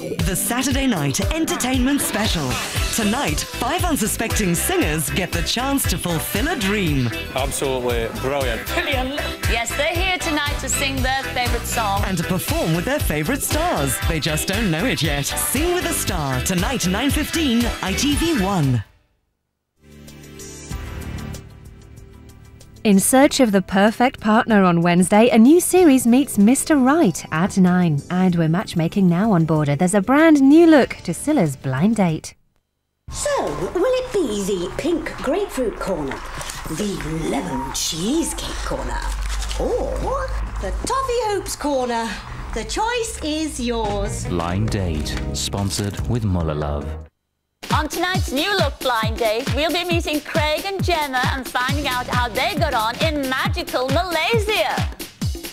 The Saturday Night Entertainment Special. Tonight, 5 unsuspecting singers get the chance to fulfill a dream. Absolutely brilliant. Brilliant. Yes, they're here tonight to sing their favourite song. And to perform with their favourite stars. They just don't know it yet. Sing with a Star. Tonight, 9:15, ITV1. In search of the perfect partner on Wednesday, a new series meets Mr. Right at 9. And we're matchmaking now on Border. There's a brand new look to Scylla's blind date. So, will it be the pink grapefruit corner, the lemon cheesecake corner, or the toffee hoops corner? The choice is yours. Blind Date, sponsored with Muller Love. On tonight's New Look Blind Date, we'll be meeting Craig and Gemma and finding out how they got on in magical Malaysia.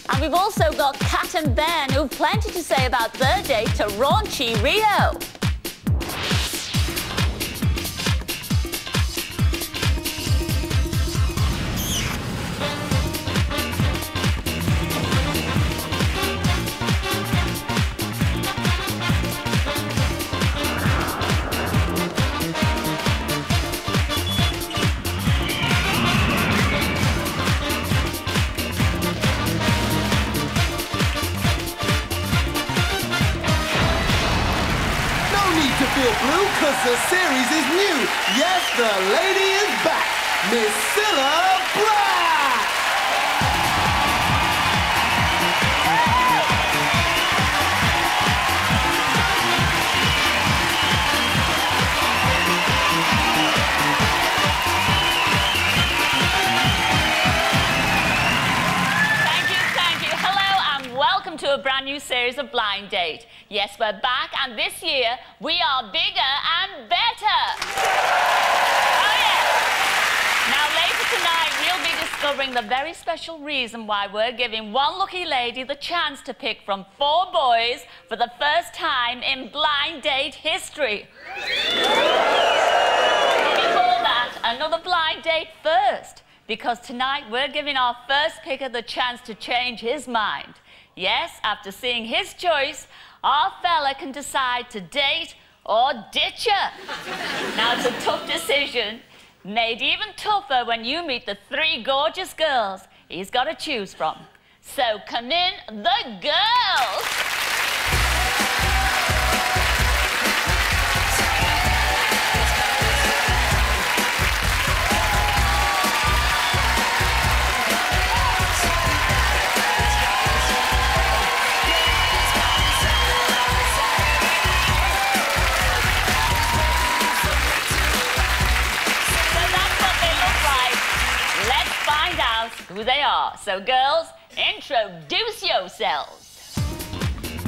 And we've also got Kat and Ben, who've plenty to say about their date to raunchy Rio. Blue, cause the series is new. Yes, the lady is back. Miss Cilla Black. Thank you. Hello and welcome to a brand new series of Blind Date. Yes, we're back, and this year we are bigger and better. Oh, yeah. Now, later tonight, we'll be discovering the very special reason why we're giving one lucky lady the chance to pick from 4 boys for the first time in blind date history. Before that, another blind date first, because tonight we're giving our first picker the chance to change his mind. Yes, after seeing his choice, our fella can decide to date or ditch her. Now, it's a tough decision, made even tougher when you meet the 3 gorgeous girls he's got to choose from. So come in, the girls. Who they are. So, girls, introduce yourselves.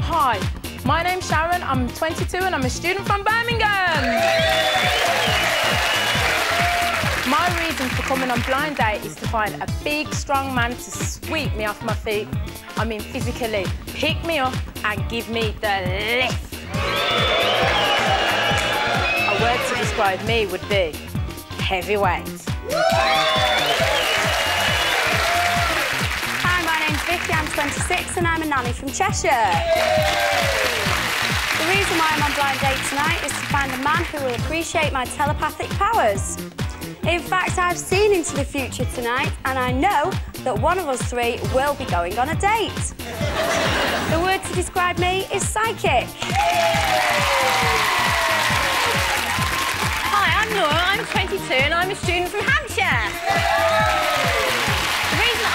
Hi, my name's Sharon. I'm 22 and I'm a student from Birmingham. My reason for coming on Blind Date is to find a big, strong man to sweep me off my feet. I mean, physically, pick me up and give me the lift. A word to describe me would be heavyweight. I'm 26 and I'm a nanny from Cheshire. The reason why I'm on Blind Date tonight is to find a man who will appreciate my telepathic powers. In fact, I've seen into the future tonight and I know that one of us 3 will be going on a date. The word to describe me is psychic. Hi, I'm Laura. I'm 22 and I'm a student from Hampshire.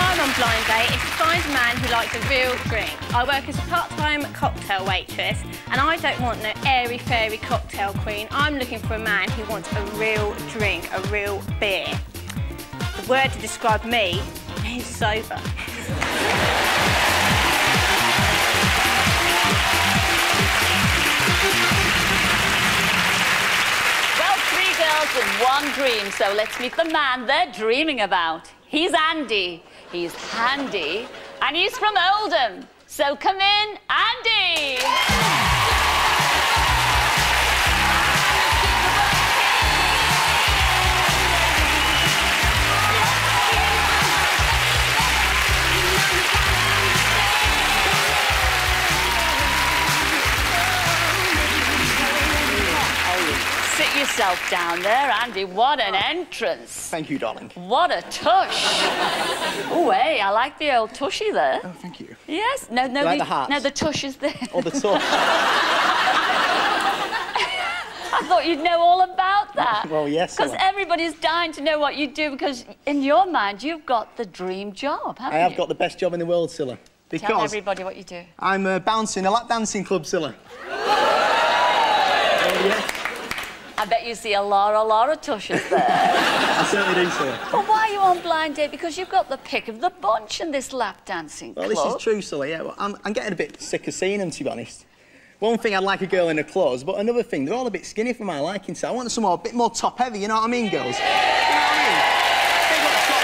I'm on Blind Date is to find a man who likes a real drink. I work as a part-time cocktail waitress and I don't want no airy-fairy cocktail queen. I'm looking for a man who wants a real drink, a real beer. The word to describe me is sober. Well, 3 girls with one dream, so let's meet the man they're dreaming about. He's Andy. He's handy, and he's from Oldham. So come in, Andy! yourself down there, Andy. What an entrance. Thank you, darling. What a tush. Oh, hey, I like the old tushy there. Oh, thank you. Yes? No, like the hearts? No, the tush is there. Or the tush. I thought you'd know all about that. Well, yes. Because everybody's dying to know what you do, because in your mind, you've got the dream job, haven't you? I have got the best job in the world, Scylla. Because Tell everybody what you do. I'm bouncing a lap dancing club, Scylla. I bet you see a lot of tushes there. I certainly do, Scylla. Well, why are you on blind date? Because you've got the pick of the bunch in this lap dancing club. Well, this is true, Scylla, yeah. Well, I'm getting a bit sick of seeing them, to be honest. One thing, I'd like a girl in her clothes, but another thing, they're all a bit skinny for my liking, so I want some more, a bit more top-heavy, you know what I mean, girls? You know what I mean? Big up top,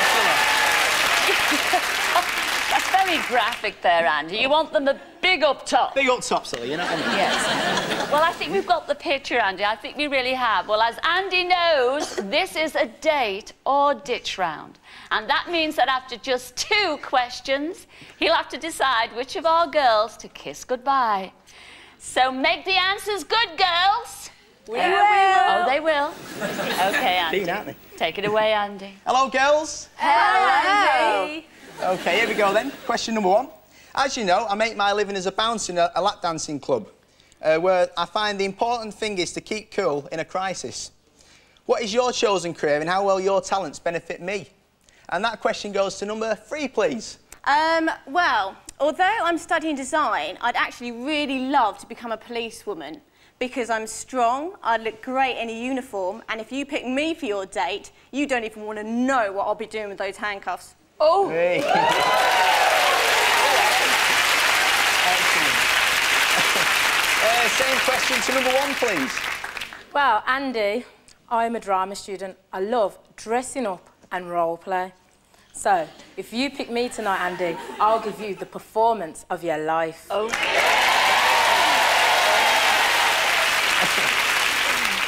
Scylla. That's very graphic there, Andy. You want them a big up top. Big up top, Scylla, you know what I mean? Yes. Well, I think we've got the picture, Andy. I think we really have. Well, as Andy knows, this is a date or ditch round. And that means that after just 2 questions, he'll have to decide which of our girls to kiss goodbye. So make the answers good, girls. We will. Oh, they will. OK, Andy. Keen, aren't they? Take it away, Andy. Hello, girls. Hello, Andy. OK, here we go then. Question number 1. As you know, I make my living as a bouncer in a lap dancing club, where I find the important thing is to keep cool in a crisis. What is your chosen career and how will your talents benefit me? And that question goes to number 3, please. Well, although I'm studying design, I'd actually really love to become a policewoman because I'm strong, I'd look great in a uniform, and if you pick me for your date, you don't even want to know what I'll be doing with those handcuffs. Oh! Hey. Excellent. Same question to number 1, please. Well, Andy, I'm a drama student. I love dressing up and role play. So, if you pick me tonight, Andy, I'll give you the performance of your life. Oh.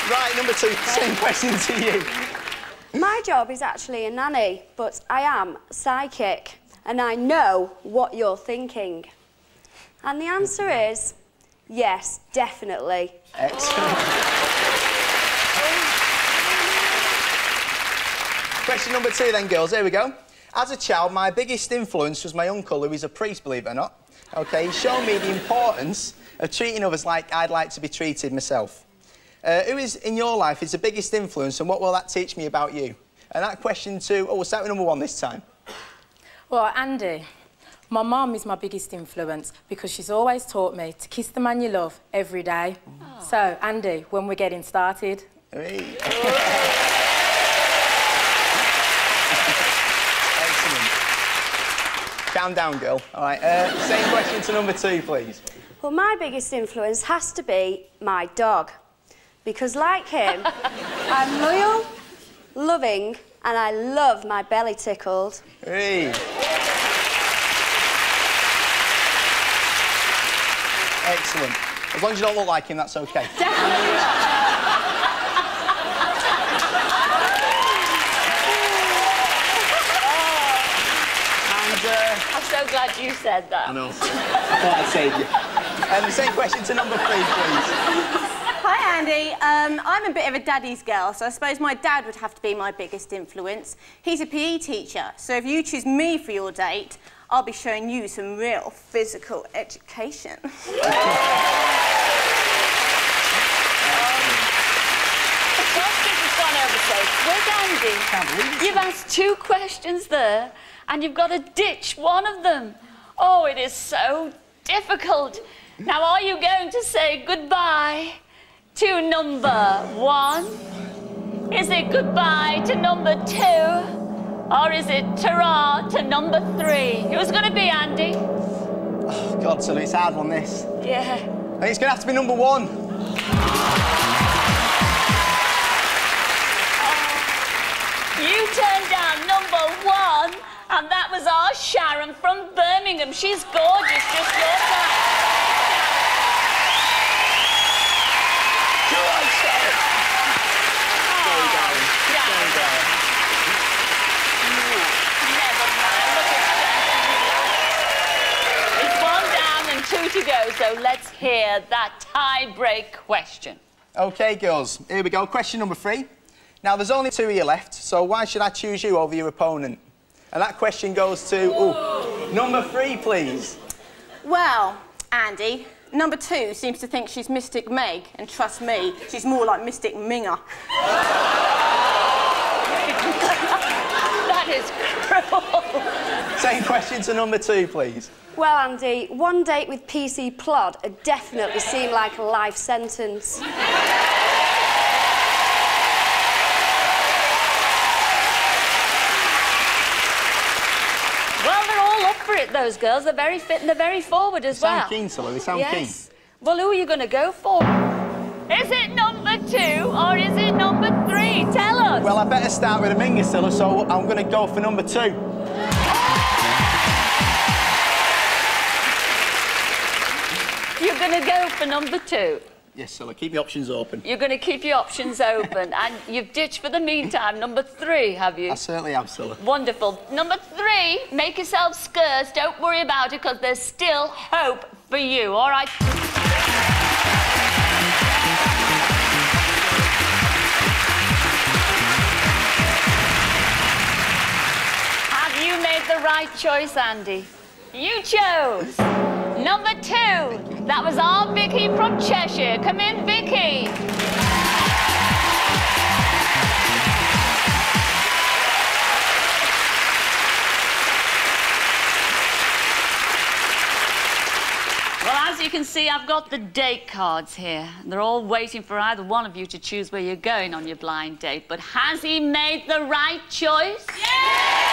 Right, number 2, same question to you. My job is actually a nanny, but I am psychic, and I know what you're thinking. And the answer is yes, definitely. Excellent. Question number 2 then, girls. Here we go. As a child, my biggest influence was my uncle, who is a priest, believe it or not. OK, he showed me the importance of treating others like I'd like to be treated myself. Who is, in your life, is the biggest influence, and what will that teach me about you? And that question 2... Oh, we'll start with number 1 this time. Well, Andy, my mum is my biggest influence because she's always taught me to kiss the man you love every day. Oh. So, Andy, when we're getting started... Hey. Calm down, girl. All right, same question to number 2, please. Well, my biggest influence has to be my dog. Because, like him, I'm loyal, loving, and I love my belly tickled. Hey. Excellent. As long as you don't look like him, that's OK. Definitely not. I'm so glad you said that. I know. I thought I'd save you. The same question to number 3, please. Hi, Andy. I'm a bit of a daddy's girl, so I suppose my dad would have to be my biggest influence. He's a PE teacher, so if you choose me for your date, I'll be showing you some real physical education. Andy, you've asked 2 questions there, and you've got to ditch one of them. Oh, it is so difficult. Now, are you going to say goodbye to number 1? Is it goodbye to number 2? Or is it ta-ra to number 3? Who's going to be, Andy? Oh, God, so it's a hard one, this. Yeah. I think it's going to have to be number 1. You turned down number 1, and that was our Sharon from Birmingham. She's gorgeous, just your type. Go on, Sharon. Sorry, darling. Sorry, darling. Never mind, look at that. It's 1 down and 2 to go, so let's hear that tie-break question. OK, girls, here we go. Question number 3. Now, there's only 2 of you left, so why should I choose you over your opponent? And that question goes to... Ooh, number 3, please. Well, Andy, number 2 seems to think she's Mystic Meg, and trust me, she's more like Mystic Minger. That is cruel. Same question to number 2, please. Well, Andy, one date with PC Plod would definitely seem like a life sentence. Well, they're all up for it, those girls. They're very fit and they're very forward as well. They sound keen, Silla. They sound keen. Well, who are you going to go for? Is it number 2 or is it number 3? Tell us. Well, I better start with a minger, Silla, so I'm going to go for number 2. You're going to go for number 2? Yes, Silla, keep your options open. You're going to keep your options open, and you've ditched for the meantime number 3, have you? I certainly have, Silla. Wonderful. Number 3, make yourselves scarce. Don't worry about it, because there's still hope for you, all right? Have you made the right choice, Andy? You chose number 2. That was our Vicky from Cheshire. Come in, Vicky. Well, as you can see, I've got the date cards here. They're all waiting for either one of you to choose where you're going on your blind date. But has he made the right choice? Yeah!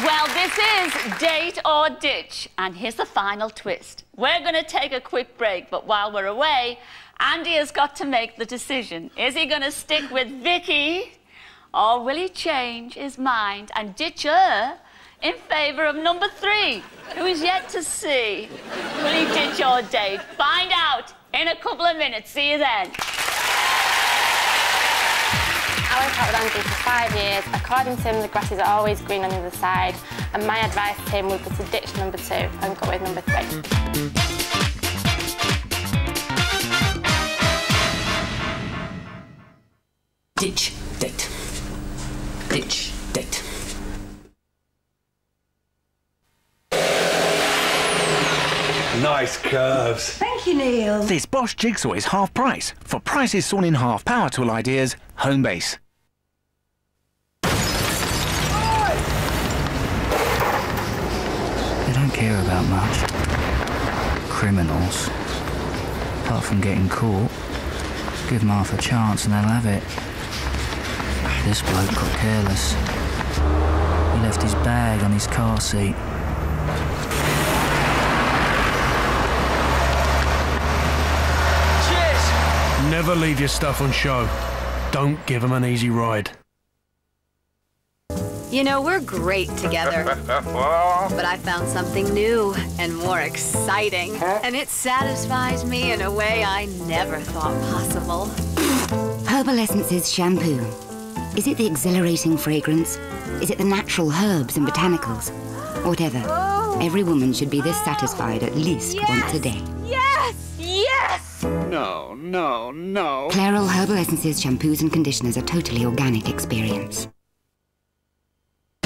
Well, this is date or ditch, and here's the final twist. We're going to take a quick break, but while we're away, Andy has got to make the decision. Is he going to stick with Vicky, or will he change his mind and ditch her in favour of number 3, who is yet to see? Will he ditch or date? Find out in a couple of minutes. See you then. I worked out with Andy for 5 years. According to him, the grass is always green on the other side. And my advice to him would be to ditch number 2 and go with number 3. Ditch, date. Ditch, date. Nice curves. Thank you, Neil. This Bosch jigsaw is half price. For prices sawn in half, power tool ideas, Homebase. They don't care about much. Criminals. Apart from getting caught, give them half a chance and they'll have it. This bloke got careless. He left his bag on his car seat. Never leave your stuff on show. Don't give them an easy ride. You know, we're great together. But I found something new and more exciting. And it satisfies me in a way I never thought possible. Herbal Essences shampoo. Is it the exhilarating fragrance? Is it the natural herbs and botanicals? Whatever. Every woman should be this satisfied at least once a day. Yes! Yes! No, no, no. Clairol Herbal Essences shampoos and conditioners are totally organic experience.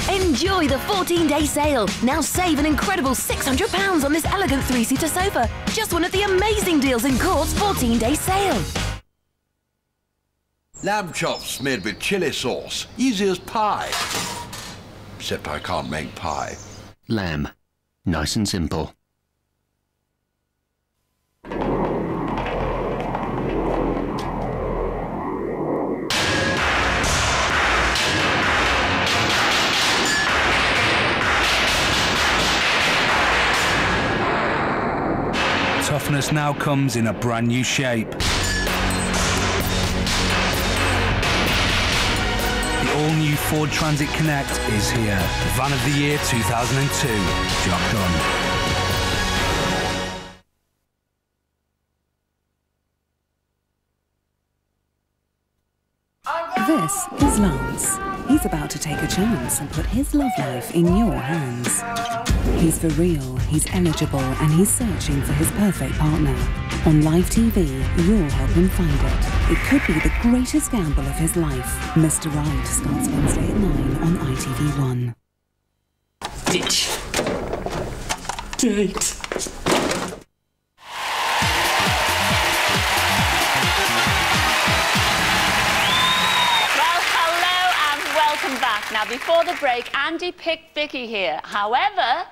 Enjoy the 14-day sale. Now save an incredible £600 on this elegant 3-seater sofa. Just one of the amazing deals in Court's 14-day sale. Lamb chops made with chili sauce. Easy as pie. Except I can't make pie. Lamb. Nice and simple. Toughness now comes in a brand new shape. The all-new Ford Transit Connect is here. Van of the Year 2002. Job done. This is Lance. He's about to take a chance and put his love life in your hands. He's for real, he's eligible, and he's searching for his perfect partner. On live TV, you'll help him find it. It could be the greatest gamble of his life. Mr. Right starts Wednesday at 9 on ITV1. Ditch. Date. Now, before the break, Andy picked Vicky here. However,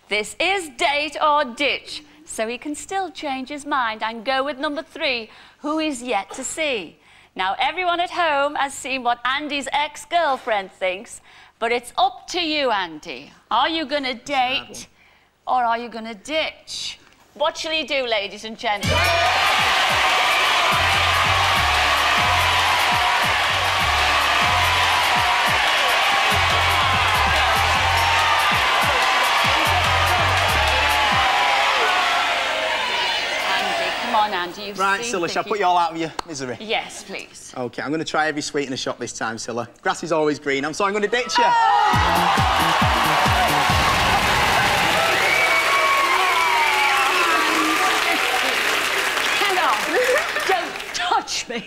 this is date or ditch, so he can still change his mind and go with number 3, who he's yet to see. Now, everyone at home has seen what Andy's ex-girlfriend thinks, but it's up to you, Andy. Are you going to date or are you going to ditch? What shall he do, ladies and gentlemen? Come on, Andy, you've Right, seen Scylla, shall I put you all out of your misery? Yes, please. OK, I'm going to try every sweet in the shop this time, Scylla. Grass is always green, so I'm going to ditch you. Hang on. Don't touch me.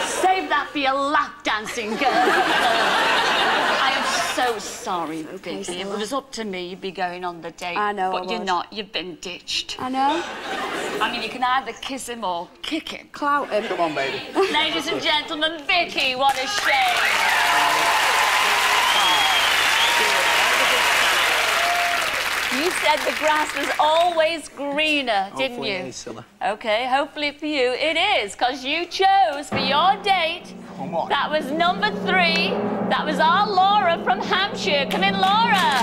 Save that for your lap dancing, girl. I am so sorry, Vicky. If it was up to me, you'd be going on the date. I know. But you're not. You've been ditched. I know. I mean, you can either kiss him or kick him. Clout him. Come on, baby. Ladies and gentlemen, Vicky, what a shame. You said the grass was always greener, didn't Hopefully you? it is, Scylla. OK, hopefully for you it is, because you chose for your date. What? That was number 3. That was our Laura from Hampshire. Come in, Laura.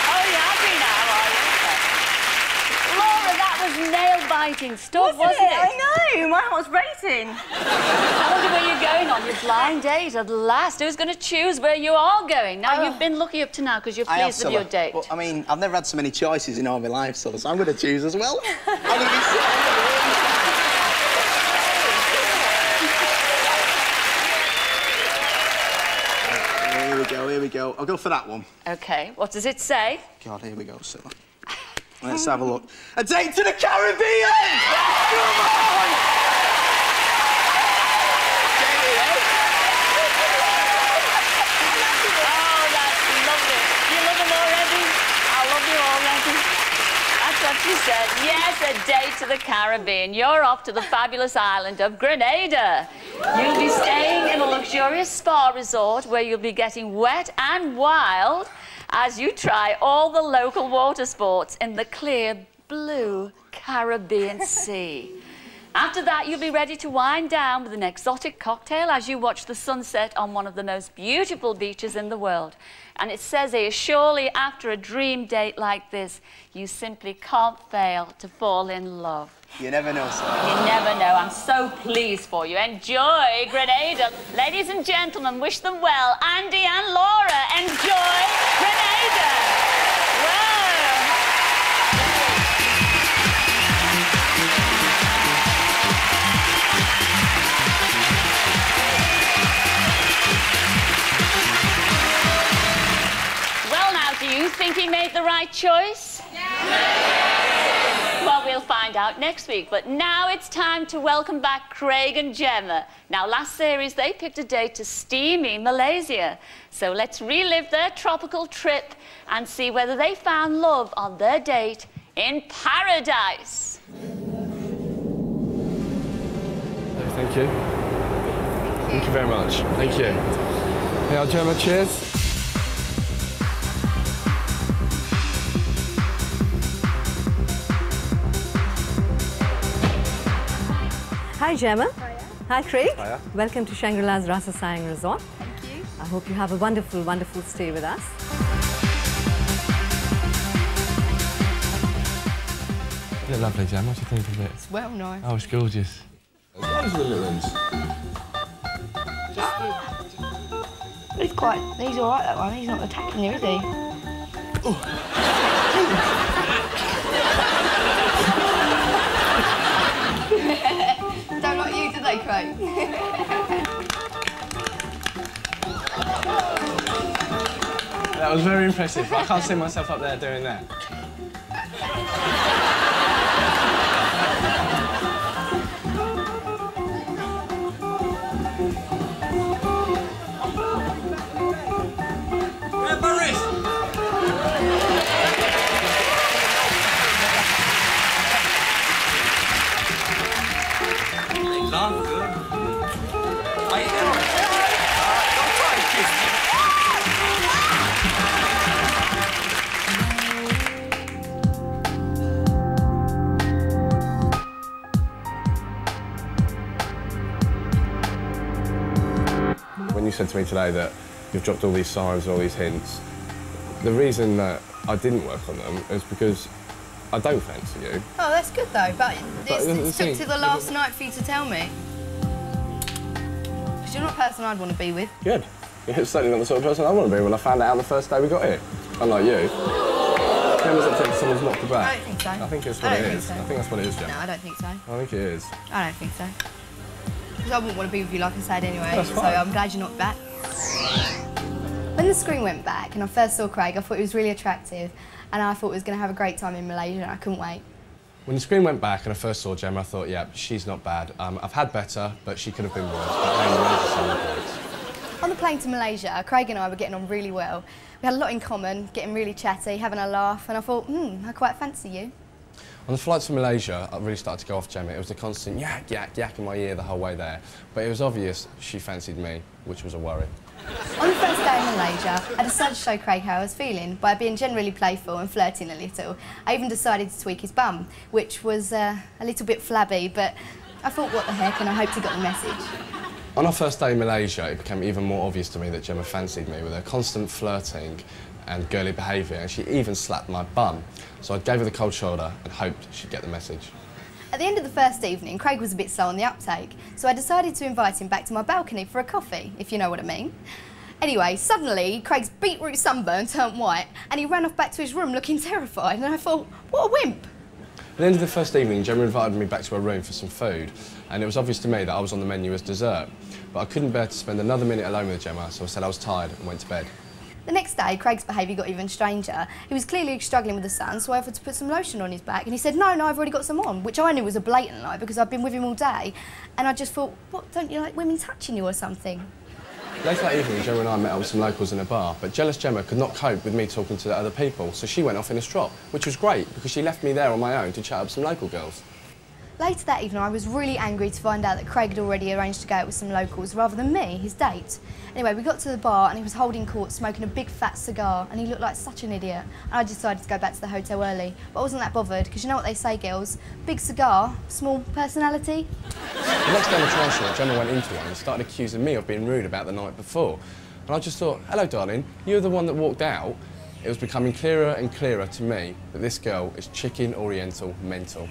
Oh, you're happy now, are you? Laura, that was nail-biting stuff, wasn't it? I know, my heart's racing. I wonder where you're going on your blind date at last. Who's going to choose where you are going? Now, you've been lucky up to now because you're pleased with your date. Well, I mean, I've never had so many choices in all my life, Scylla, so I'm going to choose as well. Here we go. I'll go for that one. OK, what does it say? God, here we go, Scylla. Let's have a look. A date to the Caribbean! Come on! Oh, that's lovely. You love him already? I love you already. That's what she said. Yes, a date to the Caribbean. You're off to the fabulous island of Grenada. You'll be staying in a luxurious spa resort where you'll be getting wet and wild as you try all the local water sports in the clear blue Caribbean Sea. After that, you'll be ready to wind down with an exotic cocktail as you watch the sunset on one of the most beautiful beaches in the world. And it says here, surely after a dream date like this, you simply can't fail to fall in love. You never know, Scylla. You never know. I'm so pleased for you. Enjoy Grenada. Ladies and gentlemen, wish them well. Andy and Laura, enjoy Grenada. Well, now, do you think he made the right choice? Well, we'll find out next week. But now it's time to welcome back Craig and Gemma. Now, last series, they picked a date to steamy Malaysia. So let's relive their tropical trip and see whether they found love on their date in paradise. Thank you. Thank you very much. Thank you. Hey, Gemma, cheers. Hi, Gemma. Hiya. Hi, Craig. Hiya. Welcome to Shangri-La's Rasa Sayang Resort. Thank you. I hope you have a wonderful, wonderful stay with us. You're lovely, Gemma. What do you think of it? It's well nice. Oh, it's gorgeous. What is the little ones? He's all right, that one. He's not attacking you, is he? Craig. That was very impressive. I can't see myself up there doing that. When you said to me today that you've dropped all these signs and all these hints, the reason that I didn't work on them is because I don't fancy you. Oh, that's good though, but it took to the last night for you to tell me. Because you're not a person I'd want to be with. Good. You're certainly not the sort of person I want to be when I found out on the first day we got here. Unlike you. When was it that someone's knocked the back? I don't think so. I think it's what it is. So. I think that's what it is, Jem. No, I don't think so. I think it is. I don't think so. Because I wouldn't want to be with you, like I said, anyway. That's so fine. I'm glad you're not back. When the screen went back and I first saw Craig, I thought he was really attractive and I thought he was going to have a great time in Malaysia and I couldn't wait. When the screen went back and I first saw Jem, I thought, yeah, she's not bad. I've had better, but she could have been worse. But hey, Malaysia celebrates. On the plane to Malaysia, Craig and I were getting on really well. We had a lot in common, getting really chatty, having a laugh, and I thought, I quite fancy you. On the flight to Malaysia, I really started to go off Jem. It was the constant yak, yak, yak in my ear the whole way there. But it was obvious she fancied me, which was a worry. On the first day in Malaysia, I decided to show Craig how I was feeling by being generally playful and flirting a little. I even decided to tweak his bum, which was a little bit flabby, but I thought, what the heck, and I hoped he got the message. On our first day in Malaysia, it became even more obvious to me that Gemma fancied me with her constant flirting and girly behaviour, and she even slapped my bum. So I gave her the cold shoulder and hoped she'd get the message. At the end of the first evening, Craig was a bit slow on the uptake, so I decided to invite him back to my balcony for a coffee, if you know what I mean. Anyway, suddenly, Craig's beetroot sunburn turned white, and he ran off back to his room looking terrified, and I thought, what a wimp. At the end of the first evening, Gemma invited me back to her room for some food, and it was obvious to me that I was on the menu as dessert. But I couldn't bear to spend another minute alone with Gemma, so I said I was tired and went to bed. The next day, Craig's behaviour got even stranger. He was clearly struggling with the sun, so I offered to put some lotion on his back, and he said, no, I've already got some on, which I knew was a blatant lie because I've been with him all day. And I just thought, what, don't you like women touching you or something? Later that evening, Gemma and I met up with some locals in a bar, but jealous Gemma could not cope with me talking to the other people, so she went off in a strop, which was great because she left me there on my own to chat up some local girls. Later that evening, I was really angry to find out that Craig had already arranged to go out with some locals rather than me, his date. Anyway, we got to the bar and he was holding court, smoking a big fat cigar, and he looked like such an idiot. And I decided to go back to the hotel early, but I wasn't that bothered, because you know what they say, girls, big cigar, small personality. The next day on the trial, Gemma went into one and started accusing me of being rude about the night before. And I just thought, hello, darling, you're the one that walked out. It was becoming clearer and clearer to me that this girl is chicken oriental mental.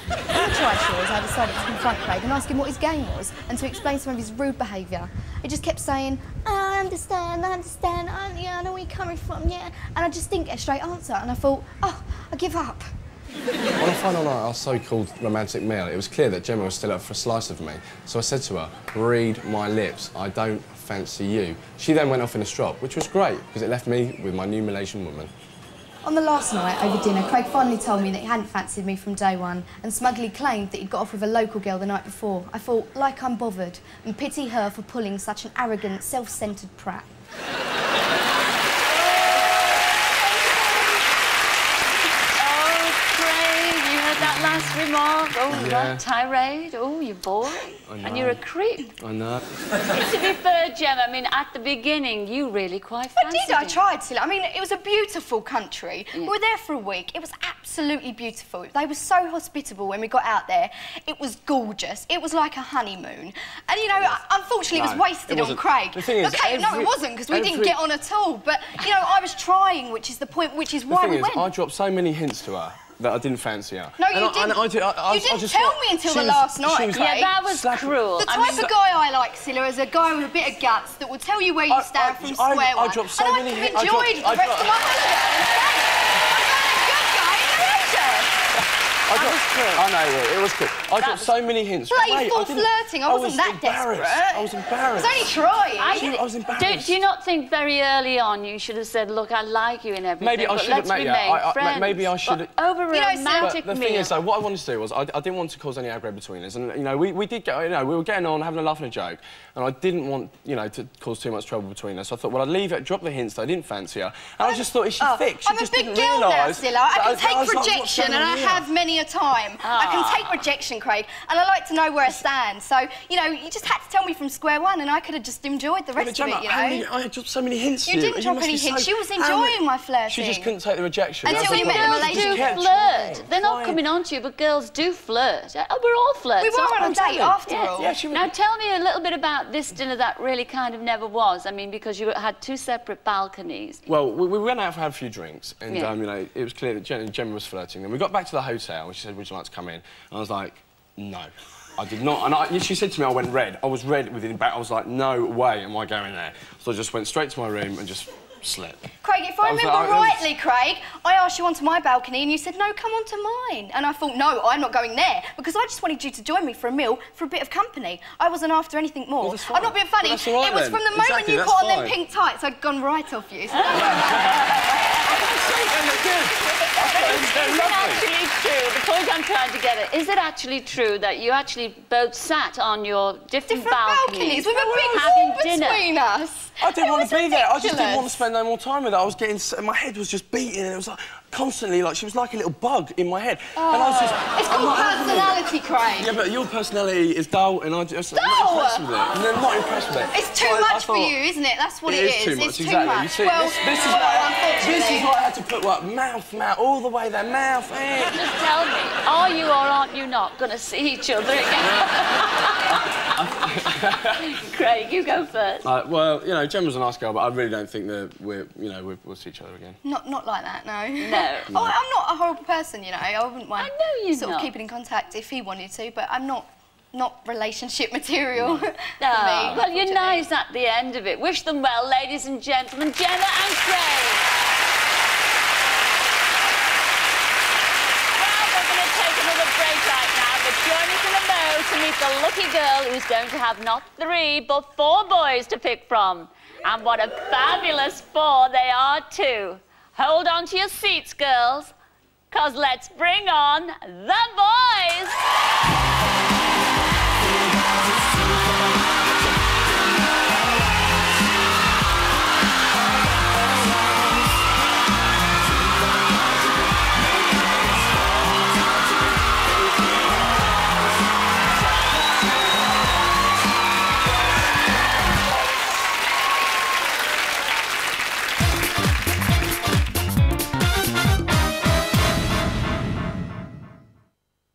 On the tri-shores, I decided to confront Craig and ask him what his game was and to explain some of his rude behaviour. He just kept saying, I understand, I know where you're coming from, yeah. And I just didn't get a straight answer, and I thought, oh, I give up. On the final night of our so-called romantic meal, it was clear that Gemma was still up for a slice of me. So I said to her, read my lips, I don't fancy you. She then went off in a strop, which was great, because it left me with my new Malaysian woman. On the last night, over dinner, Craig finally told me that he hadn't fancied me from day one and smugly claimed that he'd got off with a local girl the night before. I thought, like I'm bothered, and pity her for pulling such an arrogant, self-centred prat. That last remark, Yeah. that tirade, you're boring, and you're a creep. I know. To be fair, Gemma, I mean, at the beginning, you really quite fancied I tried to. I mean, it was a beautiful country. Yeah. We were there for a week. It was absolutely beautiful. They were so hospitable when we got out there. It was gorgeous. It was like a honeymoon. And, you know, unfortunately, it was wasted on Craig. The thing is, no, it wasn't, because we didn't get on at all. But, you know, I was trying, which is the point, which is why we went. I dropped so many hints to her that I didn't fancy her. No, you didn't. You didn't tell me until the last night, Craig. Yeah, that was cruel. The type of guy I like, Scylla, is a guy with a bit of guts that will tell you where you stand from square one. I dropped so many hints. And I could have enjoyed the rest of my holiday. I'm a good guy in Malaysia. I know, it was cool. I got so many hints. Like full flirting, I wasn't that desperate. I was embarrassed. I was only trying. I was embarrassed. Do you not think very early on you should have said, look, I like you and everything, maybe I should have, maybe I should have... Over a romantic meal. The thing is, though, what I wanted to do was I didn't want to cause any aggro between us. And, you know, we did get, you know, we were getting on, having a laugh and a joke. And I didn't want, you know, to cause too much trouble between us. So I thought, well, I'd leave it, drop the hints that I didn't fancy her. And I just thought, is she thick? She I'm just a big didn't girl now, realise Zilla. I can that take rejection, and I have many a time. I can take rejection, Craig, and I like to know where I stand. So, you know, you just had to tell me from square one, and I could have just enjoyed the rest of it, you know. I dropped so many hints. You didn't drop any hints. She was enjoying my flirting. She just couldn't take the rejection. Until you met in a relationship. Girls do flirt. They're not coming on to you, but girls do flirt. Oh, we're all flirts. We were on a date after all. Yeah, now tell me a little bit about this dinner that really kind of never was. I mean, because you had two separate balconies. Well, we went out and had a few drinks, and you know, it was clear that Gemma was flirting. And we got back to the hotel, and she said, "Would you like to come in?" And I was like, "No." I did not, and she said to me, I went red. I was red within about, I was like, no way am I going there. So I just went straight to my room and just slept. Craig, if I remember rightly, Craig, I asked you onto my balcony and you said, no, come onto mine. And I thought, no, I'm not going there, because I just wanted you to join me for a meal, for a bit of company. I wasn't after anything more. Well, I'm not being funny. Well, right, it was from the moment you put on them pink tights, I'd gone right off you. Is it actually true? The point I'm trying to get at, is it actually true that you actually both sat on your different balconies with a big having wall dinner between us? I didn't want to be there. I just didn't want to spend no more time with her. I was getting... My head was just beating, and it was like constantly like she was like a little bug in my head. Oh, and I was just... It's called personality, Craig. Yeah, but your personality is dull, and I'm not impressed with it. I'm not impressed with it. It's too much for you, isn't it? That's what it is. It is too much, it's exactly. Too much. You see, well, this is why I had to put like mouth, all the way there, mouth. Just tell me, are you or aren't you not going to see each other again? Craig, you go first. Well, you know, Gemma's a nice girl, but I really don't think that we'll see each other again. Not like that, no. No. Oh, I'm not a horrible person, you know. I wouldn't mind sort of keeping in contact if he wanted to, but I'm not relationship material for me. Well, you're nice at the end of it. Wish them well, ladies and gentlemen, Gemma and Craig. Join us in a mo to meet the lucky girl who's going to have not 3 but 4 boys to pick from. And what a fabulous 4 they are too. Hold on to your seats, girls, because let's bring on the boys.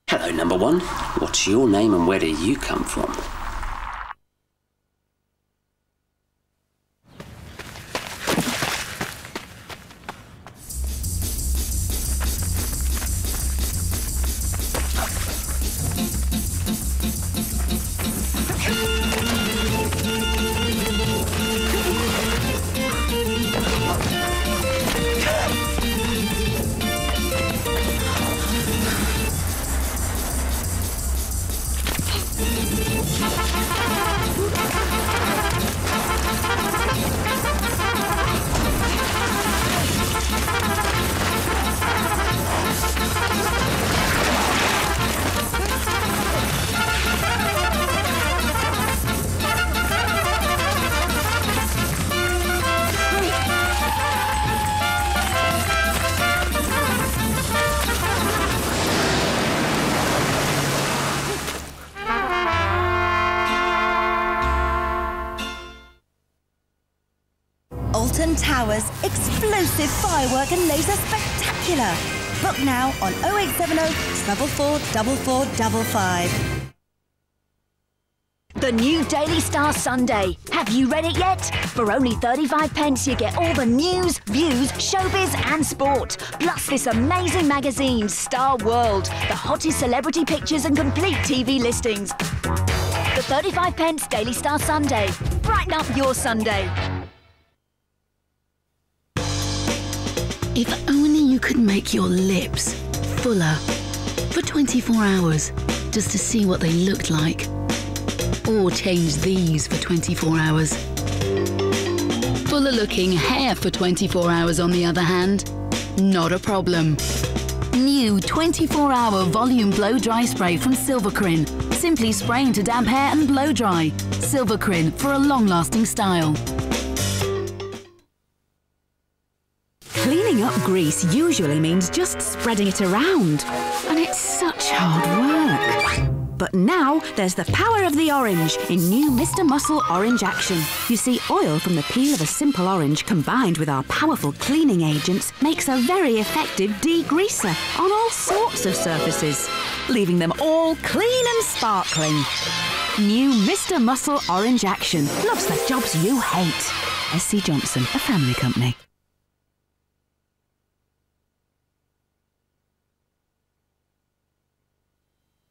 Hello, number 1. What's your name and where do you come from? Towers, explosive firework and laser spectacular. Book now on 0870 444 4455. The new Daily Star Sunday. Have you read it yet? For only 35p you get all the news, views, showbiz and sport. Plus this amazing magazine, Star World. The hottest celebrity pictures and complete TV listings. The 35p Daily Star Sunday. Brighten up your Sunday. If only you could make your lips fuller for 24 hours, just to see what they looked like. Or change these for 24 hours. Fuller-looking hair for 24 hours, on the other hand, not a problem. New 24-hour volume blow-dry spray from Silvercrin. Simply spray into damp hair and blow-dry. Silvercrin, for a long-lasting style. Cleaning up grease usually means just spreading it around, and it's such hard work. But now there's the power of the orange in new Mr. Muscle Orange Action. You see, oil from the peel of a simple orange combined with our powerful cleaning agents makes a very effective degreaser on all sorts of surfaces, leaving them all clean and sparkling. New Mr. Muscle Orange Action loves the jobs you hate. SC Johnson, a family company.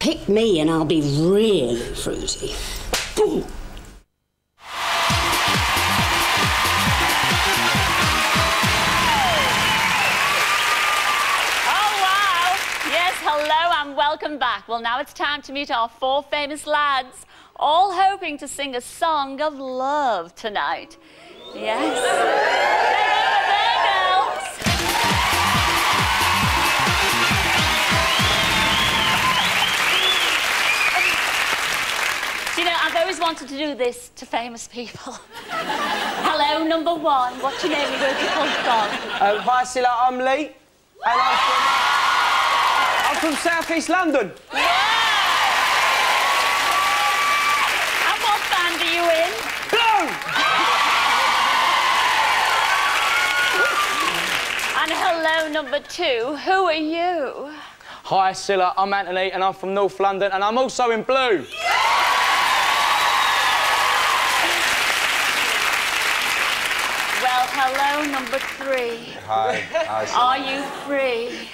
Pick me and I'll be really fruity. Boom. Hello and welcome back. Well, now it's time to meet our 4 famous lads, all hoping to sing a song of love tonight. Yes. There, girls. Do you know, I've always wanted to do this to famous people. Hello, number 1. What's your name and where do you come from? Hi, Silla, I'm Lee, and I'm from South East London. Wow. And what band are you in? Blue! And hello, number 2. Who are you? Hi, Silla, I'm Anthony, and I'm from North London, and I'm also in blue. Well, hello, number 3. Hi. Hi. Are you free?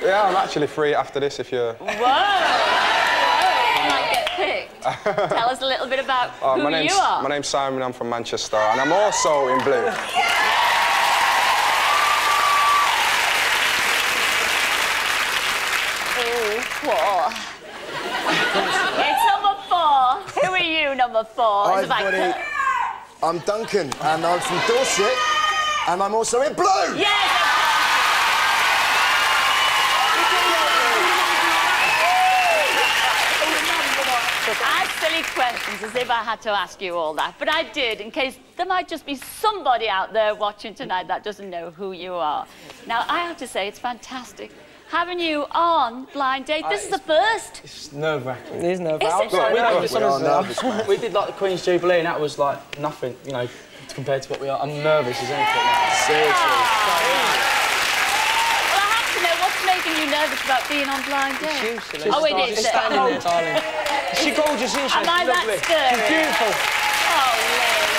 Yeah, I'm actually free after this if you're... Whoa! Whoa! You might get picked. Tell us a little bit about who you are. My name's Simon, I'm from Manchester, and I'm also in blue. Oh, poor. It's number 4. Who are you, number 4? Hi, everybody. I'm Duncan, and I'm from Dorset, and I'm also in blue! Yes! I had silly questions, as if I had to ask you all that, but I did, in case there might just be somebody out there watching tonight that doesn't know who you are. Now, I have to say, it's fantastic having you on Blind Date. This is the first. It's nerve-wracking. It is nerve-wracking. We did, like, the Queen's Jubilee, and that was, like, nothing, you know, compared to what we are. I'm nervous as anything now. Seriously. Well, I have to know, what's making you nervous about being on Blind Date? Oh, it is. It's standing there, darling. She's gorgeous, isn't she? Am I that scary? She's beautiful. Oh, Liz.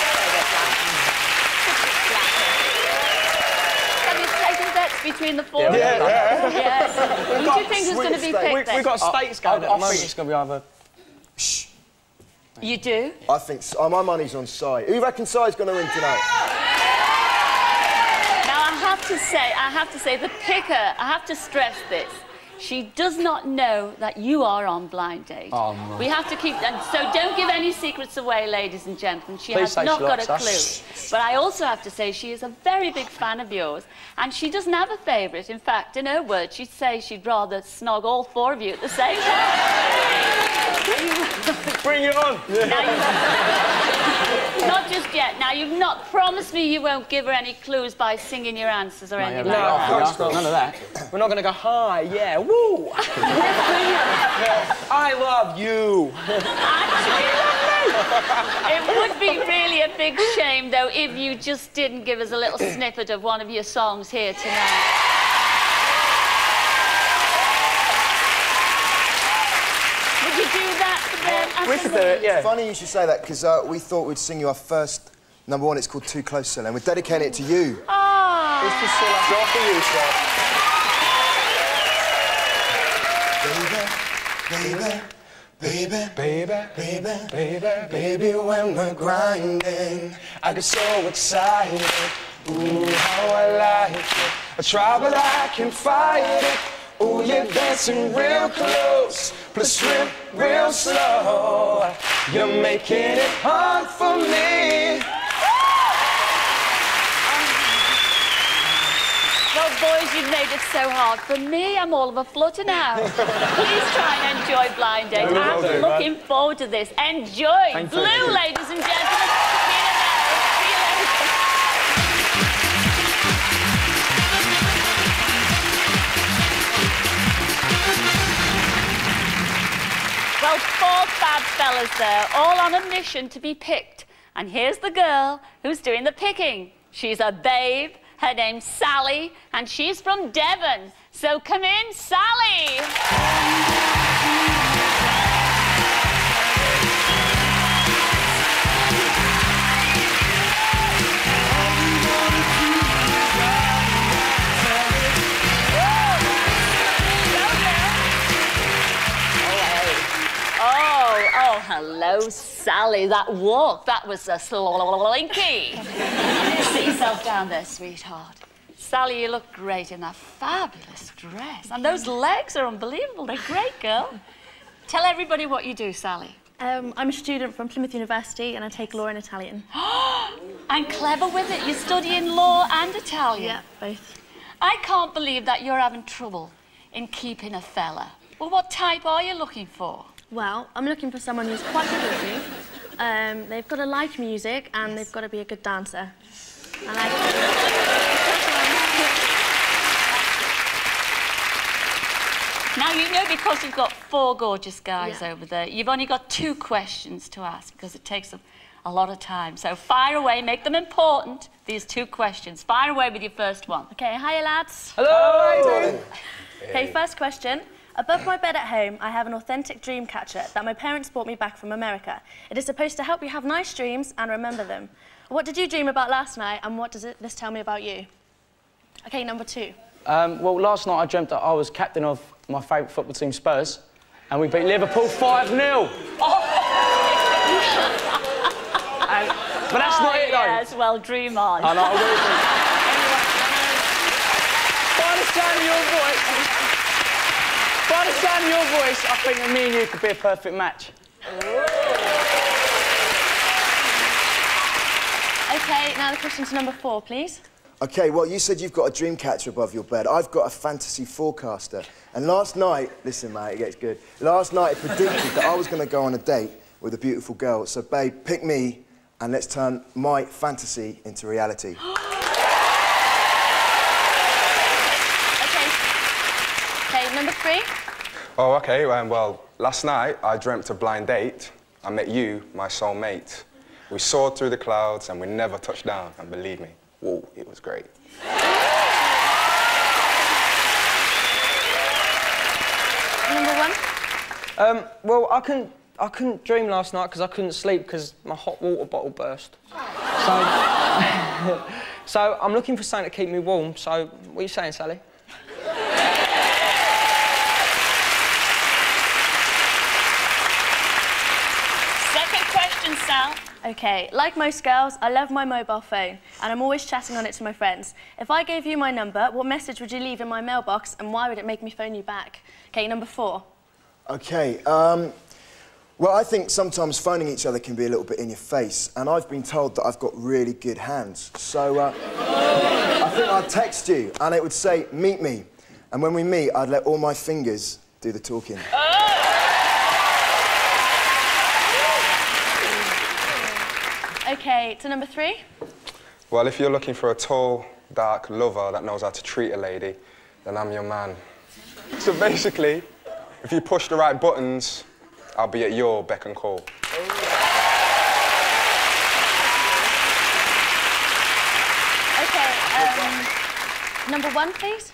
Have you taken bets between the 4 of you? Yes. Who do you think is going to be picked? We've got stakes going at the moment. I think it's going to be either... Shh. You do? I think so. My money's on Si. Who reckons Si's going to win tonight? Now, I have to say, the picker, I have to stress this. She does not know that you are on Blind Date. Oh, no. We have to keep... And so don't give any secrets away, ladies and gentlemen. She Please has not got a us. clue. But I also have to say she is a very big fan of yours, and she doesn't have a favourite. In fact, in her words, she'd say she'd rather snog all 4 of you at the same time. Bring it on! Not just yet. Now, you've not promised me you won't give her any clues by singing your answers or anything like that. No, none of that. We're not going to go, hi, yeah, woo! I love you! It would be really a big shame, though, if you just didn't give us a little snippet of one of your songs here tonight. Would you do that for them? We could do it, yeah. Funny you should say that, because we thought we'd sing you our first number 1. It's called Too Close, Silla, and we're dedicating it to you. Ah! It's for Silla. It's all for you, Silla. Baby, when we're grinding, I get so excited. Ooh, how I like it. I try, but I can fight it. Ooh, you're dancing real close, plus real slow. You're making it hard for me. Well, boys, you've made it so hard for me. I'm all of a flutter now. Please try and enjoy Blind Date. I'm looking forward to this. Enjoy. Thank Blue, you. ladies and gentlemen. See you now. See you later. Well, 4 fab fellas there, all on a mission to be picked. And here's the girl who's doing the picking. She's a babe. Her name's Sally, and she's from Devon. So come in, Sally. Oh, hello, Sally. That walk, that was a slinky. Sit yourself down there, sweetheart. Sally, you look great in that fabulous dress. And those legs are unbelievable. They're great, girl. Tell everybody what you do, Sally. I'm a student from Plymouth University and I take law and Italian. And clever with it. You're studying law and Italian. Yeah, both. I can't believe that you're having trouble in keeping a fella. Well, what type are you looking for? Well, I'm looking for someone who's quite good looking. They've got to like music and they've got to be a good dancer. Now, you know, because you've got 4 gorgeous guys over there, you've only got 2 questions to ask because it takes a lot of time. So fire away, make them important, these 2 questions. Fire away with your first one. Okay, hiya, lads. Hello. Okay, first question. Above my bed at home, I have an authentic dream catcher that my parents brought me back from America. It is supposed to help you have nice dreams and remember them. What did you dream about last night, and what does this tell me about you? Okay, number 2. Well, last night I dreamt that I was captain of my favourite football team, Spurs, and we beat Liverpool 5-0. But that's not it, though. Yes, well, dream on. I know, I will do. By the sound of your voice, I think that me and you could be a perfect match. Okay, now the question to number 4, please. OK, well, you said you've got a dream catcher above your bed. I've got a fantasy forecaster. And last night, listen, mate, it gets good. Last night, it predicted that I was going to go on a date with a beautiful girl. So, babe, pick me and let's turn my fantasy into reality. Okay, number 3. Oh, OK, well, last night I dreamt a blind date. I met you, my soulmate. We soared through the clouds and we never touched down. And believe me, whoa, it was great. Number 1. Well, I couldn't dream last night because I couldn't sleep because my hot water bottle burst. So I'm looking for something to keep me warm. So what are you saying, Sally? Second question, Sal. Okay, like most girls, I love my mobile phone and I'm always chatting on it to my friends. If I gave you my number, what message would you leave in my mailbox and why would it make me phone you back? Okay, number 4. OK, well, I think sometimes phoning each other can be a little bit in your face, and I've been told that I've got really good hands. So I think I'd text you and it would say, meet me. And when we meet, I'd let all my fingers do the talking. Okay, to number 3. Well, if you're looking for a tall, dark lover that knows how to treat a lady, then I'm your man. So basically, if you push the right buttons, I'll be at your beck and call. Okay, number 1, please.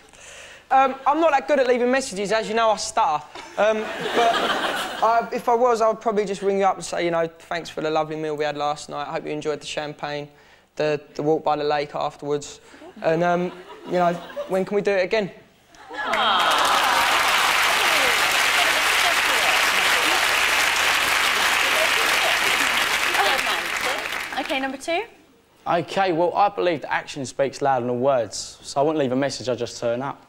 I'm not that good at leaving messages, as you know, I stutter. But if I was, I would probably just ring you up and say, you know, thanks for the lovely meal we had last night. I hope you enjoyed the champagne, the walk by the lake afterwards. And, you know, when can we do it again? Okay, number 2. OK, well, I believe that action speaks louder than words, so I wouldn't leave a message, I'd just turn up.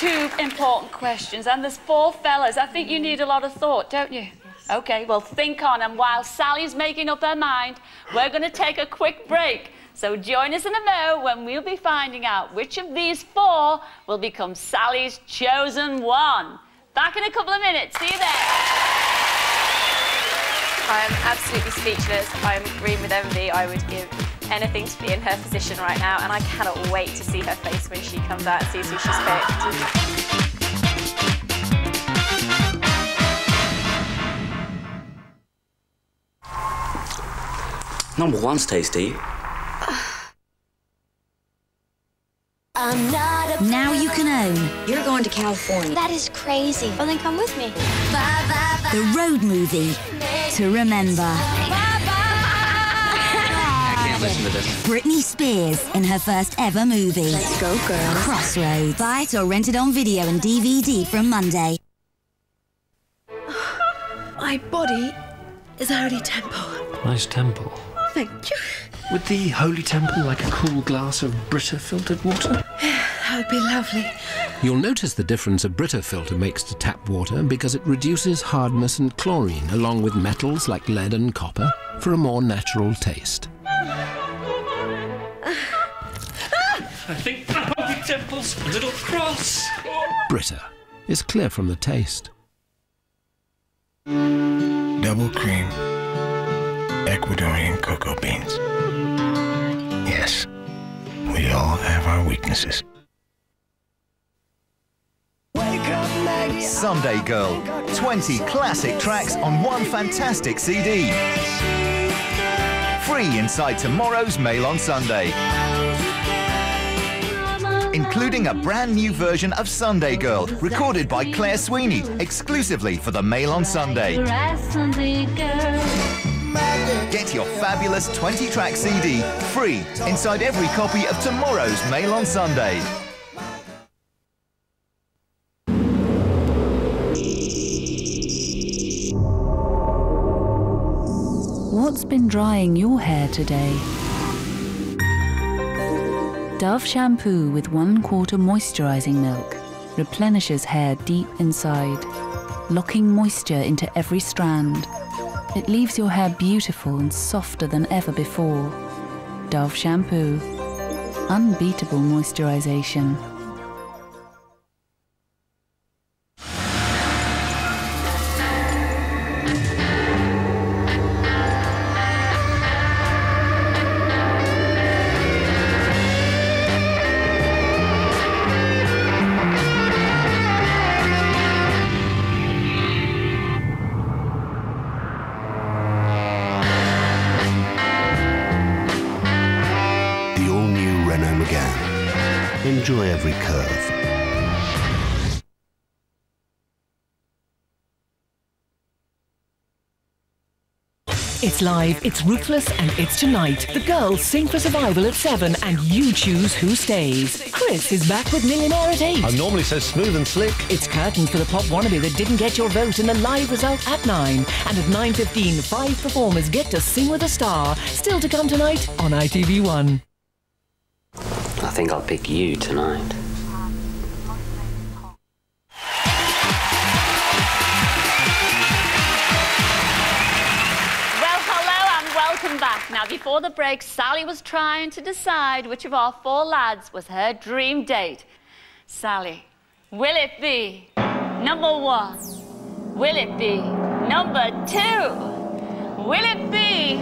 two important questions, and there's four fellas. I think you need a lot of thought, don't you? OK, well, think on, and while Sally's making up her mind, we're going to take a quick break. So join us in a mo when we'll be finding out which of these four will become Sally's chosen one. Back in a couple of minutes. See you there. I am absolutely speechless. I'm green with envy. I would give anything to be in her position right now, and I cannot wait to see her face when she comes out and sees who she's picked. Number one's tasty. Now you can own. You're going to California. That is crazy. Well, then come with me. The road movie to remember. I can't listen to this. Britney Spears in her first ever movie. Let's go, girl. Crossroads. Buy it or rent it on video and DVD from Monday. My body is a holy temple. Nice temple. Thank you. Would the holy temple like a cool glass of Brita filtered water? That would be lovely. You'll notice the difference a Brita filter makes to tap water because it reduces hardness and chlorine along with metals like lead and copper for a more natural taste. I think the holy temple's a little cross. Brita is clear from the taste. Double cream, Ecuadorian cocoa beans. Yes, we all have our weaknesses. Sunday Girl. 20 classic tracks on one fantastic CD. Free inside tomorrow's Mail on Sunday. Including a brand new version of Sunday Girl, recorded by Claire Sweeney, exclusively for the Mail on Sunday. Get your fabulous 20-track CD free inside every copy of tomorrow's Mail on Sunday. What's been drying your hair today? Dove shampoo with 1/4 moisturising milk replenishes hair deep inside, locking moisture into every strand. It leaves your hair beautiful and softer than ever before. Dove shampoo. Unbeatable moisturisation. Enjoy every curve. It's live, it's ruthless, and it's tonight. The girls sing for survival at 7, and you choose who stays. Chris is back with Millionaire at 8. I'm normally so smooth and slick. It's curtains for the pop wannabe that didn't get your vote in the live result at 9. And at 9:15, 5 performers get to sing with a star. Still to come tonight on ITV1. I think I'll pick you tonight. Well, hello and welcome back. Now, before the break, Sally was trying to decide which of our four lads was her dream date. Sally, will it be number 1? Will it be number 2? Will it be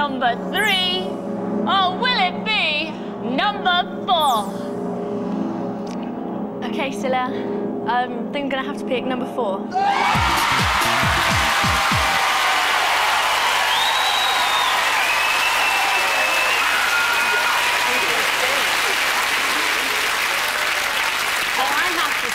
number 3? Or will it be number 4? OK, Scylla, I think I'm going to have to pick number 4.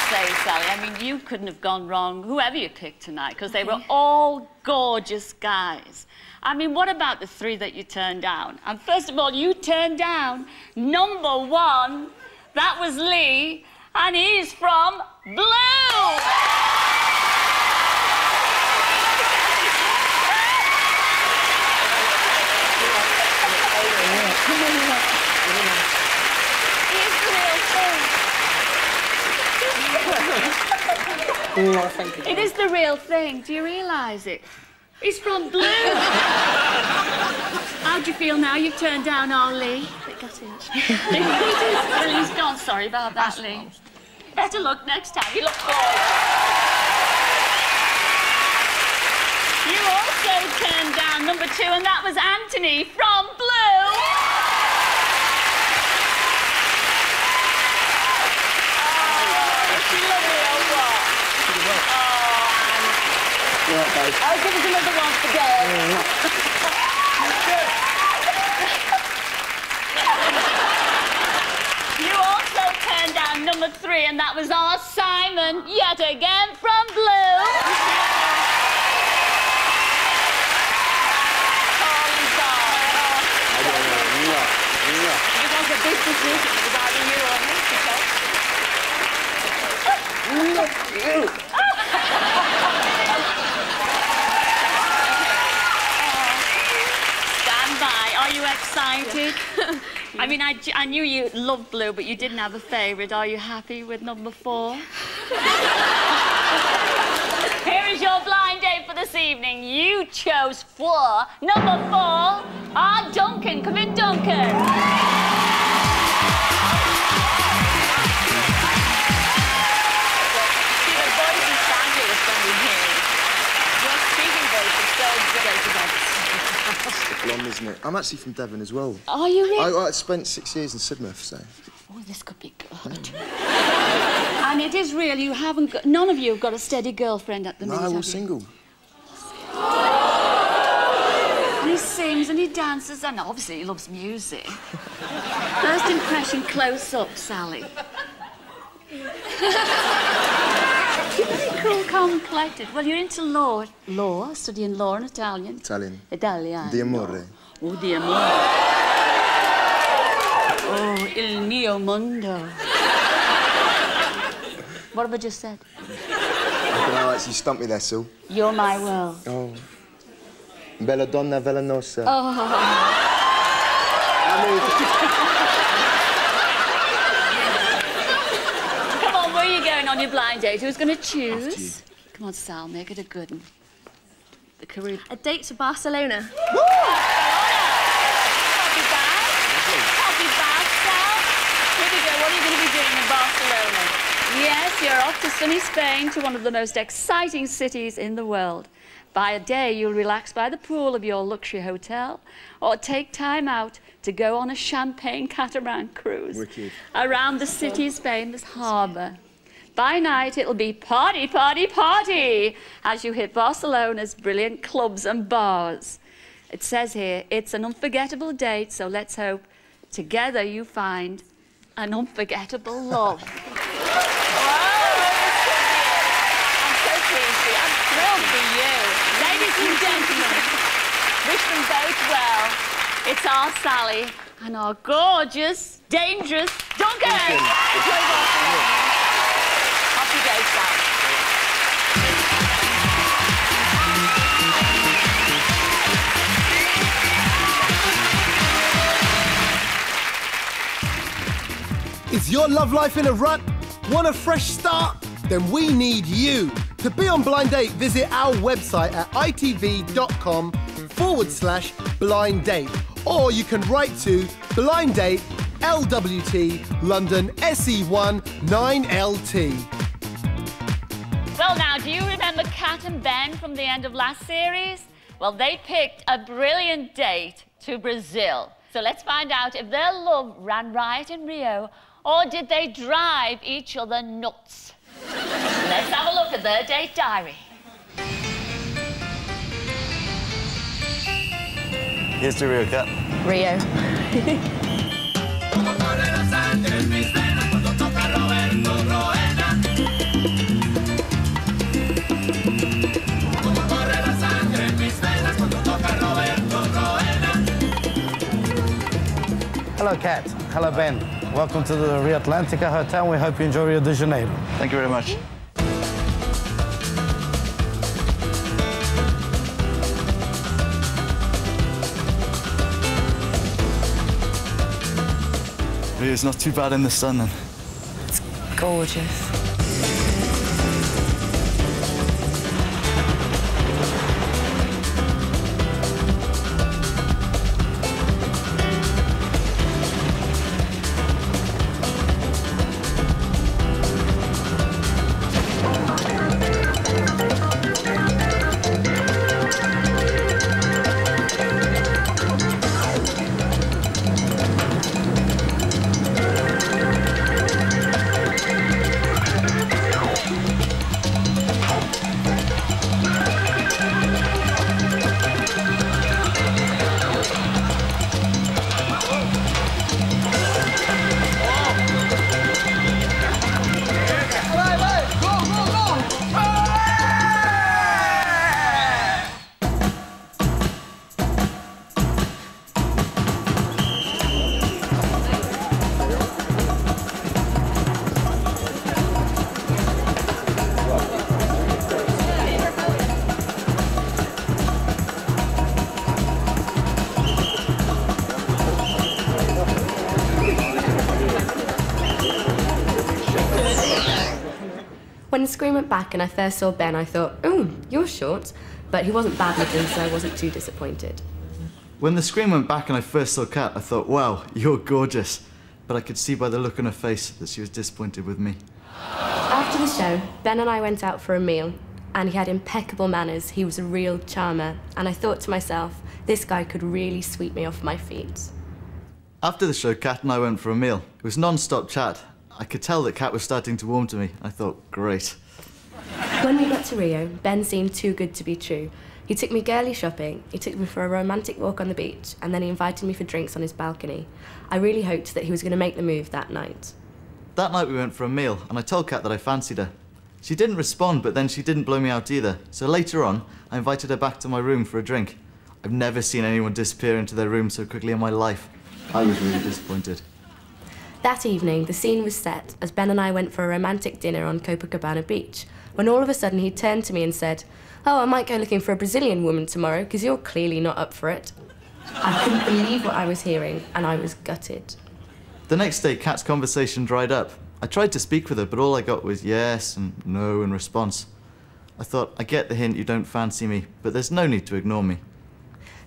Say, Sally, I mean, you couldn't have gone wrong, whoever you picked tonight, because they were all gorgeous guys. I mean, what about the 3 that you turned down? And first of all, you turned down number 1. That was Lee, and he's from Blue. He's the real thing. Thank you. It is the real thing. Do you realise it? He's from Blue. How do you feel now you've turned down our Lee? Bit gutted. Well, he's gone. Sorry about that, Lee. Better luck next time. You look forward. You also turned down number 2, and that was Anthony from Blue. I'll give us another one for Dave. You also turned down number 3, and that was our Simon, yet again from Blue. It was a business meeting. It was either you or me, Stand by. Are you excited? I mean, I knew you loved Blue, but you didn't have a favourite. Are you happy with number 4? Here is your blind date for this evening. You chose 4. Number 4, our Duncan. Come in, Duncan. Isn't it? I'm actually from Devon as well. Are you really? I spent 6 years in Sidmouth, so... Oh, this could be good. And it is real, you haven't got... None of you have got a steady girlfriend at the minute, No, we're have you? single. And he sings and he dances, and obviously he loves music. First impression, close up, Sally. You're very cool, calm and collected. Well, you're into law. Law, studying law and Italian. Italiano. Di amore. Oh, di amore. Oh, il mio mondo. What have I just said? No, actually stumped me there, Sil. You're my world. Oh. Bella donna, bella nossa. Oh. Come on, where are you going on your blind date? Who's going to choose? Come on, Sal, make it a good one. The Caribbean. A date to Barcelona. Woo! Happy bath, Sal. Here we go. What are you going to be doing in Barcelona? Yes, you're off to sunny Spain, to one of the most exciting cities in the world. By a day, you'll relax by the pool of your luxury hotel, or take time out to go on a champagne catamaran cruise around the city's famous harbour. By night, it'll be party, party, party as you hit Barcelona's brilliant clubs and bars. It says here, it's an unforgettable date, so let's hope together you find an unforgettable love. Ladies and gentlemen, wish them both well. It's our Sally and our gorgeous, dangerous Duncan. Enjoy Barcelona. Off you go, Sally. Is your love life in a rut? Want a fresh start? Then we need you. To be on Blind Date, visit our website at itv.com/blind date. Or you can write to Blind Date, LWT, London, SE1 9LT. Well, now, do you remember Kat and Ben from the end of last series? Well, they picked a brilliant date to Brazil. So let's find out if their love ran riot in Rio, or did they drive each other nuts? Let's have a look at their date diary. Here's to Rio, Kat. Rio. Hello, Kat. Hello, Ben. Welcome to the Rio Atlantica Hotel. We hope you enjoy Rio de Janeiro. Thank you very much. Rio's not too bad in the sun, then. It's gorgeous. the screen went back and I first saw Ben, I thought, oh, you're short. But he wasn't bad looking, so I wasn't too disappointed. When the screen went back and I first saw Kat, I thought, wow, you're gorgeous. But I could see by the look on her face that she was disappointed with me. After the show, Ben and I went out for a meal, and he had impeccable manners. He was a real charmer, and I thought to myself, this guy could really sweep me off my feet. After the show, Kat and I went for a meal. It was non-stop chat. I could tell that Kat was starting to warm to me. I thought, great. When we got to Rio, Ben seemed too good to be true. He took me girly shopping, he took me for a romantic walk on the beach, and then he invited me for drinks on his balcony. I really hoped that he was going to make the move that night. That night we went for a meal, and I told Kat that I fancied her. She didn't respond, but then she didn't blow me out either. So later on, I invited her back to my room for a drink. I've never seen anyone disappear into their room so quickly in my life. I was really disappointed. That evening, the scene was set as Ben and I went for a romantic dinner on Copacabana Beach, when all of a sudden he turned to me and said, oh, I might go looking for a Brazilian woman tomorrow, because you're clearly not up for it. I couldn't believe what I was hearing, and I was gutted. The next day, Kat's conversation dried up. I tried to speak with her, but all I got was yes and no in response. I thought, I get the hint you don't fancy me, but there's no need to ignore me.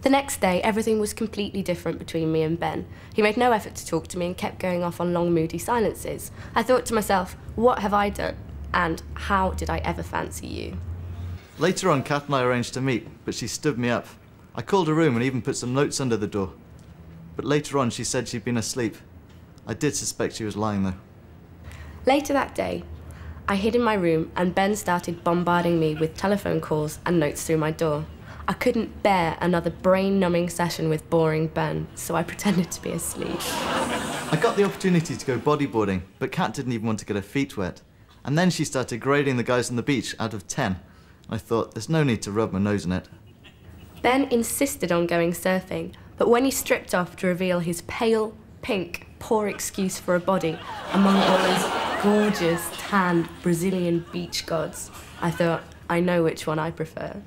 The next day, everything was completely different between me and Ben. He made no effort to talk to me and kept going off on long, moody silences. I thought to myself, what have I done? And how did I ever fancy you? Later on, Kat and I arranged to meet, but she stood me up. I called her room and even put some notes under the door. But later on, she said she'd been asleep. I did suspect she was lying, though. Later that day, I hid in my room and Ben started bombarding me with telephone calls and notes through my door. I couldn't bear another brain-numbing session with boring Ben, so I pretended to be asleep. I got the opportunity to go bodyboarding, but Kat didn't even want to get her feet wet. And then she started grading the guys on the beach out of 10. I thought, there's no need to rub my nose in it. Ben insisted on going surfing, but when he stripped off to reveal his pale, pink, poor excuse for a body among all those gorgeous, tan Brazilian beach gods, I thought, I know which one I prefer.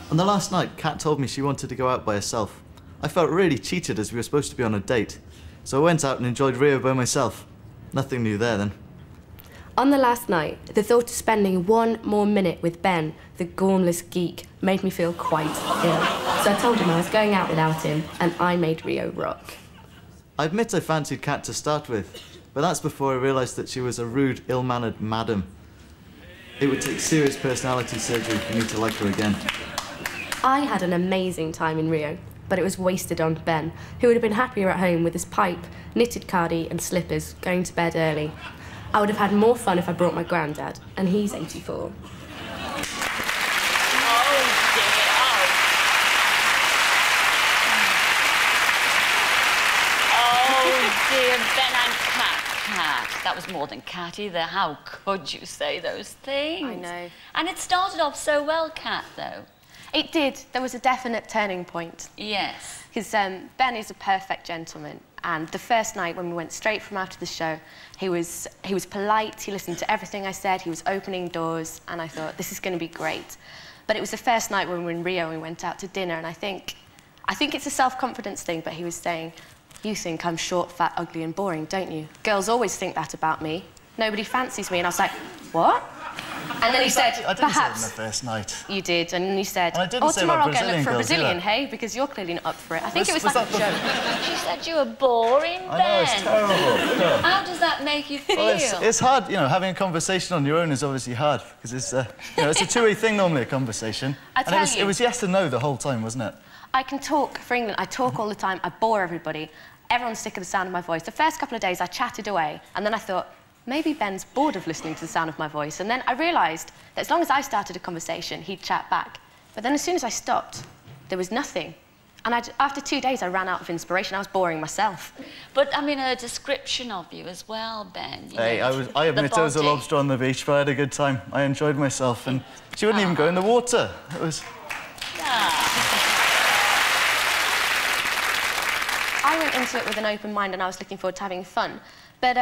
On the last night, Kat told me she wanted to go out by herself. I felt really cheated as we were supposed to be on a date. So I went out and enjoyed Rio by myself. Nothing new there then. On the last night, the thought of spending one more minute with Ben, the gormless geek, made me feel quite ill. So I told him I was going out without him, and I made Rio rock. I admit I fancied Kat to start with, but that's before I realised that she was a rude, ill-mannered madam. It would take serious personality surgery for me to like her again. I had an amazing time in Rio, but it was wasted on Ben, who would have been happier at home with his pipe, knitted cardi and slippers, going to bed early. I would have had more fun if I brought my granddad, and he's 84. Dear Ben and Kat, that was more than Kat either. How could you say those things? I know. And it started off so well, Kat, though. It did. There was a definite turning point. Yes. Because Ben is a perfect gentleman, and the first night when we went straight from after the show, he was polite, he listened to everything I said, he was opening doors, and I thought, this is going to be great. But it was the first night when we were in Rio and we went out to dinner, and I think it's a self-confidence thing, but he was saying, you think I'm short, fat, ugly and boring, don't you? Girls always think that about me. Nobody fancies me. And I was like, what? And then he said, I didn't say it on the first night. You did, and he said, oh, tomorrow I'll go look for a Brazilian, hey? Because you're clearly not up for it. I think it was like a joke. She said you were boring, Ben. I know, it's terrible. Yeah. How does that make you feel? Well, it's hard, you know, having a conversation on your own is obviously hard, because it's, you know, it's a two-way thing normally, a conversation. It was yes and no the whole time, wasn't it? I can talk for England. I talk all the time. I bore everybody. Everyone's sick of the sound of my voice. The first couple of days I chatted away, and then I thought, maybe Ben's bored of listening to the sound of my voice. And then I realised that as long as I started a conversation, he'd chat back. But then as soon as I stopped, there was nothing. And after 2 days, I ran out of inspiration. I was boring myself. But, I mean, a description of you as well, Ben. Hey, I admit I was a lobster on the beach, but I had a good time. I enjoyed myself, and she wouldn't even go in the water. It was... I went into it with an open mind and I was looking forward to having fun. But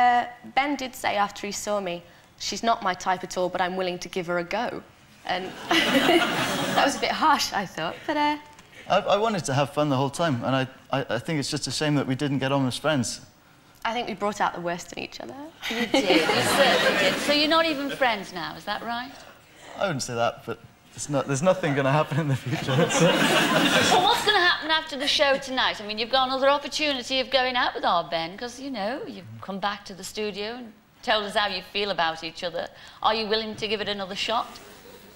Ben did say after he saw me, she's not my type at all, but I'm willing to give her a go. And that was a bit harsh, I thought, but... I wanted to have fun the whole time, and I think it's just a shame that we didn't get on as friends. I think we brought out the worst in each other. You did, you certainly did. So you're not even friends now, is that right? I wouldn't say that, but there's nothing going to happen in the future. Well, what's going to happen after the show tonight? I mean, you've got another opportunity of going out with our Ben, because, you know, you've come back to the studio and told us how you feel about each other. Are you willing to give it another shot?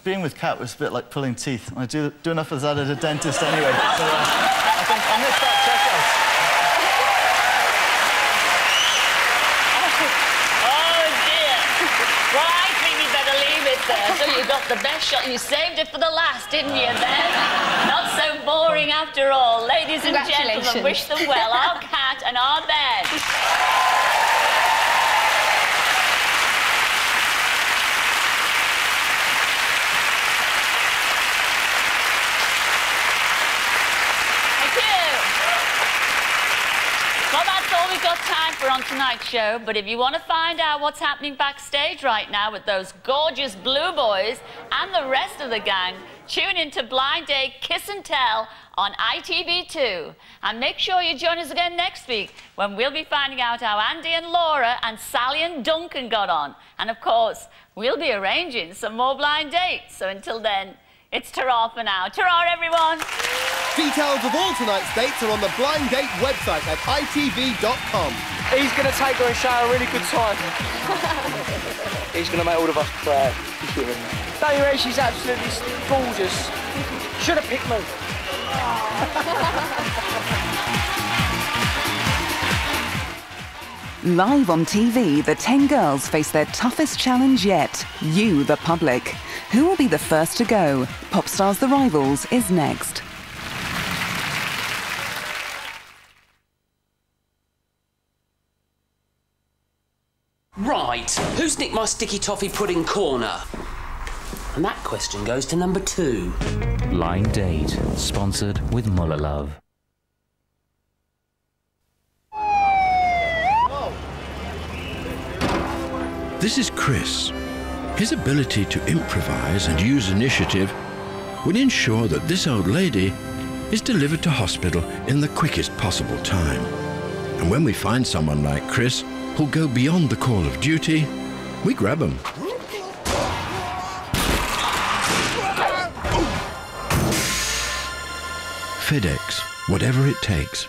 Being with Kat was a bit like pulling teeth. I do enough of that at a dentist anyway. So I think I missed that checkout. Oh, dear. Well, I think you better leave it there. So you got the best shot. You saved it for the last, didn't you, Ben? Not so boring after all. Ladies and gentlemen, wish them well. Our Kat and our Ben. Well, that's all we've got time for on tonight's show, but if you want to find out what's happening backstage right now with those gorgeous Blue Boys and the rest of the gang, tune into Blind Date Kiss and Tell on ITV2. And make sure you join us again next week when we'll be finding out how Andy and Laura and Sally and Duncan got on. And, of course, we'll be arranging some more blind dates. So until then, it's ta-ra for now. Ta-ra, everyone! Details of all tonight's dates are on the Blind Date website at itv.com. He's going to take her and show her a really good time. He's going to make all of us proud. Don't you reckon she's absolutely gorgeous? Should have picked me. Live on TV, the 10 girls face their toughest challenge yet. You, the public. Who will be the first to go? Popstars The Rivals is next. Right, who's nicked my sticky toffee pudding corner? And that question goes to number 2. Blind Date, sponsored with Muller Love. This is Chris. His ability to improvise and use initiative will ensure that this old lady is delivered to hospital in the quickest possible time. And when we find someone like Chris who'll go beyond the call of duty, we grab him. FedEx, whatever it takes.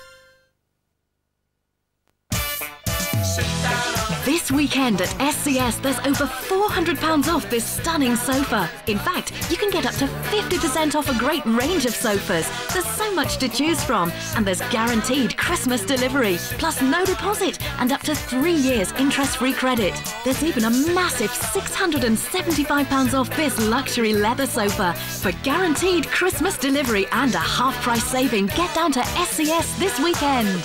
This weekend at SCS, there's over £400 off this stunning sofa. In fact, you can get up to 50% off a great range of sofas. There's so much to choose from, and there's guaranteed Christmas delivery, plus no deposit and up to 3 years interest-free credit. There's even a massive £675 off this luxury leather sofa. For guaranteed Christmas delivery and a half-price saving, get down to SCS this weekend.